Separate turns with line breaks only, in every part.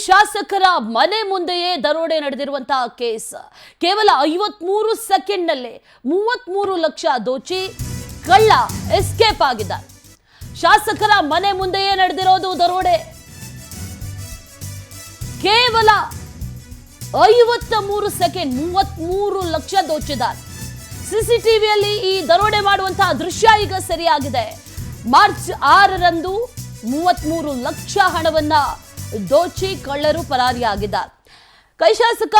ಶಾಸಕರ ಮನೆ ಮುಂದೆಯೇ ದರೋಡೆ ನಡೆದಿರುವಂತಹ ಕೇಸ್. ಕೇವಲ 53 ಸೆಕೆಂಡ್ನಲ್ಲೇ 33 ಲಕ್ಷ ದೋಚಿ ಕಳ್ಳ ಎಸ್ಕೇಪ್ ಆಗಿದ್ದಾರೆ. ಶಾಸಕರ ಮನೆ ಮುಂದೆಯೇ ನಡೆದಿರೋದು ದರೋಡೆ. ಕೇವಲ 53 ಸೆಕೆಂಡ್ 33 ಲಕ್ಷ ದೋಚಿದ್ದಾರೆ. ಸಿಸಿಟಿವಿಯಲ್ಲಿ ಈ ದರೋಡೆ ಮಾಡುವಂತಹ ದೃಶ್ಯ ಈಗ ಸರಿಯಾಗಿದೆ. ಮಾರ್ಚ್ 6ರಂದು 33 ಲಕ್ಷ ಹಣವನ್ನ ದೋಚಿ ಕಳ್ಳರು ಪರಾರಿಯಾಗಿದ್ದಾರೆ. ಕೈ ಶಾಸಕ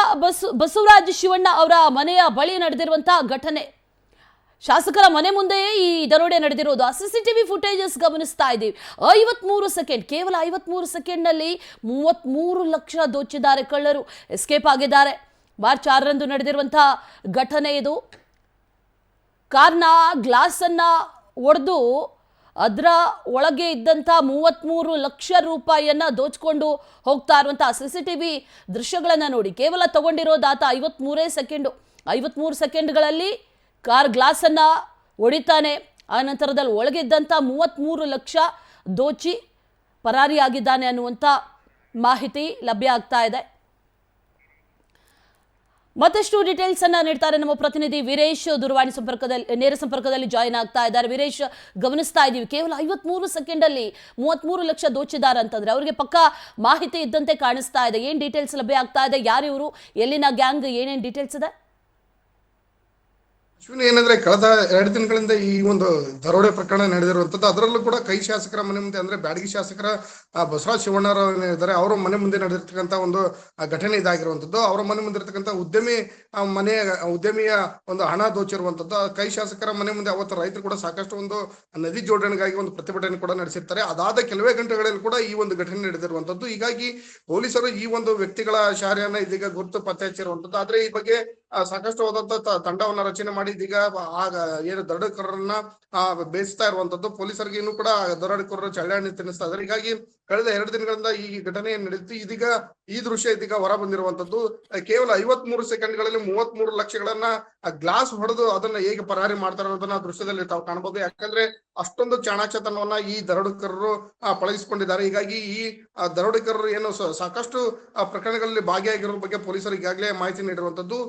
ಬಸವರಾಜ ಶಿವಣ್ಣ ಅವರ ಮನೆಯ ಬಳಿ ನಡೆದಿರುವಂತಹ ಘಟನೆ. ಶಾಸಕರ ಮನೆ ಮುಂದೆಯೇ ಈ ದರೋಡೆ ನಡೆದಿರೋದು. ಸಿಸಿಟಿವಿ ಫುಟೇಜಸ್ ಗಮನಿಸ್ತಾ ಇದ್ದೀವಿ. 53 ಸೆಕೆಂಡ್, ಕೇವಲ 53 ಸೆಕೆಂಡ್ನಲ್ಲಿ 33 ಲಕ್ಷ ದೋಚಿದ್ದಾರೆ ಕಳ್ಳರು, ಎಸ್ಕೇಪ್ ಆಗಿದ್ದಾರೆ. ಮಾರ್ಚ್ 6ರಂದು ನಡೆದಿರುವಂತಹ ಘಟನೆ ಇದು. ಕಾರ್ನ ಗ್ಲಾಸ್ ಅನ್ನ ಒಡೆದು ಅದರ ಒಳಗೆ ಇದ್ದಂಥ 33 ಲಕ್ಷ ರೂಪಾಯಿಯನ್ನ ದೋಚ್ಕೊಂಡು ಹೋಗ್ತಾ ಇರುವಂತಹ ಸಿಸಿಟಿವಿ ದೃಶ್ಯಗಳನ್ನ ನೋಡಿ. ಕೇವಲ ತಗೊಂಡಿರೋದಾತ 53 ಸೆಕೆಂಡು. 53 ಸೆಕೆಂಡ್ಗಳಲ್ಲಿ ಕಾರ್ ಗ್ಲಾಸ್ ಅನ್ನ ಹೊಡಿತಾನೆ. ಆ ನಂತರದಲ್ಲಿ ಒಳಗಿದ್ದಂಥ 33 ಲಕ್ಷ ದೋಚಿ ಪರಾರಿಯಾಗಿದ್ದಾನೆ ಅನ್ನುವಂಥ ಮಾಹಿತಿ ಲಭ್ಯ ಆಗ್ತಾ ಇದೆ. ಮತ್ತಷ್ಟು ಡೀಟೇಲ್ಸ್ ಅನ್ನ ನೀಡ್ತಾರೆ ನಮ್ಮ ಪ್ರತಿನಿಧಿ ವೀರೇಶ್. ದೂರವಾಣಿ ಸಂಪರ್ಕದಲ್ಲಿ, ನೇರ ಸಂಪರ್ಕದಲ್ಲಿ ಜಾಯಿನ್ ಆಗ್ತಾ ಇದ್ದಾರೆ. ವೀರೇಶ್, ಗಮನಿಸ್ತಾ ಇದ್ದೀವಿ ಕೇವಲ 53 ಸೆಕೆಂಡ್ ಅಲ್ಲಿ 33 ಲಕ್ಷ ದೋಚಿದ್ದಾರೆ ಅಂತಂದ್ರೆ ಅವರಿಗೆ ಪಕ್ಕಾ ಮಾಹಿತಿ ಇದ್ದಂತೆ ಕಾಣಿಸ್ತಾ ಇದೆ. ಏನ್ ಡೀಟೇಲ್ಸ್ ಲಭ್ಯ ಆಗ್ತಾ ಇದೆ? ಯಾರು ಇವರು, ಎಲ್ಲಿನ ಗ್ಯಾಂಗ್, ಏನೇನ್ ಡೀಟೇಲ್ಸ್ ಇದೆ?
ಏನಂದ್ರೆ ಕಳೆದ 2 ದಿನಗಳಿಂದ ಈ ಒಂದು ದರೋಡೆ ಪ್ರಕರಣ ನಡೆದಿರುವಂತದ್ದು. ಅದರಲ್ಲೂ ಕೂಡ ಕೈ ಶಾಸಕರ ಮನೆ ಮುಂದೆ, ಅಂದ್ರೆ ಬ್ಯಾಡಗಿ ಶಾಸಕರ ಬಸವರಾಜ ಶಿವಣ್ಣರವರು ಇದ್ದಾರೆ, ಅವರ ಮನೆ ಮುಂದೆ ನಡೆದಿರ್ತಕ್ಕಂಥ ಒಂದು ಘಟನೆ ಇದಾಗಿರುವಂತದ್ದು. ಅವರ ಮನೆ ಮುಂದೆ ಇರ್ತಕ್ಕಂಥ ಉದ್ಯಮಿಯ ಒಂದು ಹಣ ದೋಚಿರುವಂತದ್ದು. ಕೈ ಶಾಸಕರ ಮನೆ ಮುಂದೆ ಅವತ್ತು ರೈತರು ಕೂಡ ಸಾಕಷ್ಟು ಒಂದು ನದಿ ಜೋಡಣೆಗಾಗಿ ಒಂದು ಪ್ರತಿಭಟನೆ ಕೂಡ ನಡೆಸಿರ್ತಾರೆ. ಅದಾದ ಕೆಲವೇ ಗಂಟೆಗಳಲ್ಲಿ ಕೂಡ ಈ ಒಂದು ಘಟನೆ ನಡೆದಿರುವಂತದ್ದು. ಹೀಗಾಗಿ ಪೊಲೀಸರು ಈ ಒಂದು ವ್ಯಕ್ತಿಗಳ ಶಾಲೆಯನ್ನ ಇದೀಗ ಗುರುತು ಪತ್ತೆ ಹಚ್ಚಿರುವಂತದ್ದು. ಆದ್ರೆ ಈ ಬಗ್ಗೆ ಸಾಕಷ್ಟು ಹೋದಂತ ತಂಡವನ್ನ ರಚನೆ ಮಾಡಿ ಇದೀಗ ಆಗ ಏನು ದರೋಡೆಕೋರರನ್ನ ಬೇಯಿಸ್ತಾ ಇರುವಂತದ್ದು. ಪೊಲೀಸರಿಗೆ ಇನ್ನೂ ಕೂಡ ದರೋಡೆಕೋರರು ಚಳ್ಳಹಣ್ಣಿ ತಿನ್ನಿಸ್ತಾ ಇದ್ದಾರೆ. ಹೀಗಾಗಿ ಕಳೆದ 2 ದಿನಗಳಿಂದ ಈ ಘಟನೆ ನಡೆದಿತ್ತು. ಇದೀಗ ಈ ದೃಶ್ಯ ಇದೀಗ ಹೊರ ಬಂದಿರುವಂತದ್ದು. ಕೇವಲ 53 ಸೆಕೆಂಡ್ಗಳಲ್ಲಿ 33 ಲಕ್ಷಗಳನ್ನ ಗ್ಲಾಸ್ ಹೊಡೆದು ಅದನ್ನ ಹೇಗೆ ಪರಾರಿ ಮಾಡ್ತಾರೆ ಅನ್ನೋದನ್ನ ದೃಶ್ಯದಲ್ಲಿ ತಾವು ಕಾಣಬಹುದು. ಯಾಕಂದ್ರೆ ಅಷ್ಟೊಂದು ಚಾಣಾಕ್ಷತನವನ್ನ ಈ ದರೋಡೆಕೋರರು ಪಳಗಿಸಿಕೊಂಡಿದ್ದಾರೆ. ಹೀಗಾಗಿ ಈ ದರೋಡೆಕೋರರು ಏನು ಸಾಕಷ್ಟು ಪ್ರಕರಣಗಳಲ್ಲಿ ಭಾಗಿಯಾಗಿರೋ ಬಗ್ಗೆ ಪೊಲೀಸರು ಈಗಾಗಲೇ ಮಾಹಿತಿ ನೀಡಿರುವಂತದ್ದು.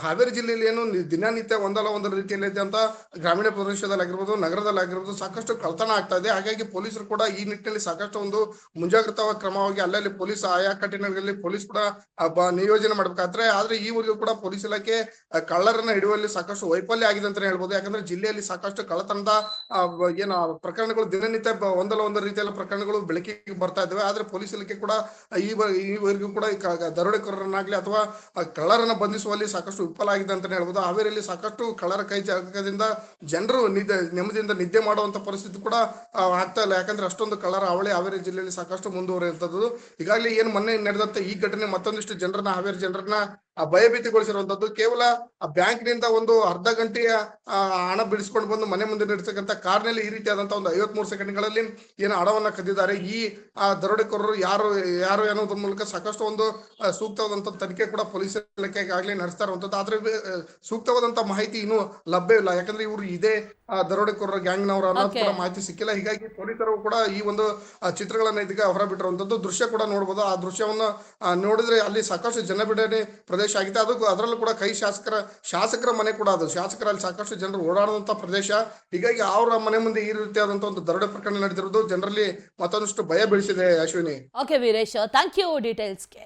ಹಾವೇರಿ ಜಿಲ್ಲೆಯಲ್ಲಿ ಏನು ದಿನನಿತ್ಯ ಒಂದಲ್ಲ ಒಂದು ರೀತಿಯಲ್ಲಿ ಅಂತ ಗ್ರಾಮೀಣ ಪ್ರದೇಶದಲ್ಲಿ ಆಗಿರ್ಬೋದು, ನಗರದಲ್ಲಿ ಆಗಿರ್ಬೋದು ಸಾಕಷ್ಟು ಕಳ್ತನ ಆಗ್ತಾ ಇದೆ. ಹಾಗಾಗಿ ಪೊಲೀಸರು ಕೂಡ ಈ ನಿಟ್ಟಿನಲ್ಲಿ ಸಾಕಷ್ಟು ಒಂದು ಮುಂಜಾಗ್ರತಾ ಕ್ರಮವಾಗಿ ಅಲ್ಲಲ್ಲಿ ಪೊಲೀಸ್ ಆಯಾ ಕಠಿಣಗಳಲ್ಲಿ ಪೊಲೀಸ್ ಕೂಡ ನಿಯೋಜನೆ ಮಾಡ್ಬೇಕಾದ್ರೆ, ಆದ್ರೆ ಈವರೆಗೂ ಕೂಡ ಪೊಲೀಸ್ ಇಲಾಖೆ ಕಳ್ಳರನ್ನ ಹಿಡಿಯುವಲ್ಲಿ ಸಾಕಷ್ಟು ವೈಫಲ್ಯ ಆಗಿದೆ ಅಂತ ಹೇಳ್ಬೋದು. ಯಾಕಂದ್ರೆ ಜಿಲ್ಲೆಯಲ್ಲಿ ಸಾಕಷ್ಟು ಕಳ್ಳತನದ ಏನು ಪ್ರಕರಣಗಳು ದಿನನಿತ್ಯ ಒಂದಲ್ಲ ಒಂದು ರೀತಿಯಲ್ಲಿ ಪ್ರಕರಣಗಳು ಬೆಳಕಿಗೆ ಬರ್ತಾ ಇದ್ದಾವೆ. ಆದ್ರೆ ಪೊಲೀಸ್ ಇಲಾಖೆ ಕೂಡ ಈವರೆಗೂ ಕೂಡ ದರೋಡೆಕೋರರನ್ನಾಗ್ಲಿ ಅಥವಾ ಕಳ್ಳರನ್ನ ಬಂಧಿಸುವಲ್ಲಿ ಸಾಕಷ್ಟು ವಿಫಲ ಆಗಿದೆ ಅಂತ ಹೇಳ್ಬೋದು. ಹಾವೇರಿಯಲ್ಲಿ ಸಾಕಷ್ಟು ಕಳ್ಳರ ಕೈ ಜಾಗದಿಂದ ಜನರು ನೆಮ್ಮದಿಯಿಂದ ನಿದ್ದೆ ಮಾಡುವಂತ ಪರಿಸ್ಥಿತಿ ಕೂಡ ಆಗ್ತಾ ಇಲ್ಲ. ಯಾಕಂದ್ರೆ ಅಷ್ಟೊಂದು ಕಳ್ಳರ ಅವಳಿ ಹಾವೇರಿ ಜಿಲ್ಲೆಯಲ್ಲಿ ಸಾಕಷ್ಟು ಮುಂದುವರಿಯುವಂತದ್ದು. ಈಗಾಗಲೇ ಏನ್ ಮೊನ್ನೆ ನಡೆದಂತ ಈ ಘಟನೆ ಮತ್ತೊಂದಿಷ್ಟು ಜನರನ್ನ, ಹಾವೇರಿ ಜನರನ್ನ ಭಯಭೀತಿಗೊಳಿಸಿರುವಂತದ್ದು. ಕೇವಲ ಬ್ಯಾಂಕ್ ನಿಂದ ಒಂದು ಅರ್ಧ ಗಂಟೆಯ ಹಣ ಬಿಡಿಸ್ಕೊಂಡು ಬಂದು ಮನೆ ಮುಂದೆ ನಡೆಸತಕ್ಕಂಥ ಕಾರ್ನಲ್ಲಿ ಈ ರೀತಿಯಾದಂತಹ ಒಂದು 53 ಸೆಕೆಂಡ್ಗಳಲ್ಲಿ ಏನು ಹಣವನ್ನ ಕದ್ದಿದ್ದಾರೆ ಈ ದರೋಡೆಕೋರರು ಯಾರು ಅನ್ನೋದ್ರ ಮೂಲಕ ಸಾಕಷ್ಟು ಒಂದು ಸೂಕ್ತವಾದಂತ ತನಿಖೆ ಕೂಡ ಪೊಲೀಸ್ ಇಲಾಖೆ ಈಗಾಗಲೇ ನಡೆಸ್ತಾ ಇರುವಂತದ್ದು. ಆದ್ರೆ ಸೂಕ್ತವಾದಂತ ಮಾಹಿತಿ ಇನ್ನೂ ಲಭ್ಯ ಇಲ್ಲ. ಯಾಕಂದ್ರೆ ಇವರು ಇದೇ ದರೋಡೆಕೋರರ ಗ್ಯಾಂಗ್ನವರು ಅನ್ನೋದು ಕೂಡ ಮಾಹಿತಿ ಸಿಕ್ಕಿಲ್ಲ. ಹೀಗಾಗಿ ಪೊಲೀಸರು ಕೂಡ ಈ ಒಂದು ಚಿತ್ರಗಳನ್ನ ಇದೀಗ ಹೊರಬಿಟ್ಟಿರುವಂತದ್ದು. ದೃಶ್ಯ ಕೂಡ ನೋಡಬಹುದು. ಆ ದೃಶ್ಯವನ್ನ ನೋಡಿದ್ರೆ ಅಲ್ಲಿ ಸಾಕಷ್ಟು ಜನಬಿಡಣೆ ಪ್ರದೇಶ ಆಗಿದೆ. ಅದರಲ್ಲೂ ಕೂಡ ಕೈ ಶಾಸಕರ ಮನೆ ಕೂಡ ಅದು. ಶಾಸಕರಲ್ಲಿ ಸಾಕಷ್ಟು ಜನರು ಓಡಾಡುವಂತ ಪ್ರದೇಶ. ಹೀಗಾಗಿ ಅವರ ಮನೆ ಮುಂದೆ ಈ ರೀತಿಯಾದಂತಹ ಒಂದು ದರೋಡೆ ಪ್ರಕರಣ ನಡೆದಿರೋದು ಜನರಲ್ಲಿ ಮತ್ತೊಂದಷ್ಟು ಭಯ ಬೀಳಿಸಿದೆ. Ashwini.
Okay Veeresh, thank you ಡೀಟೇಲ್ಸ್ಗೆ.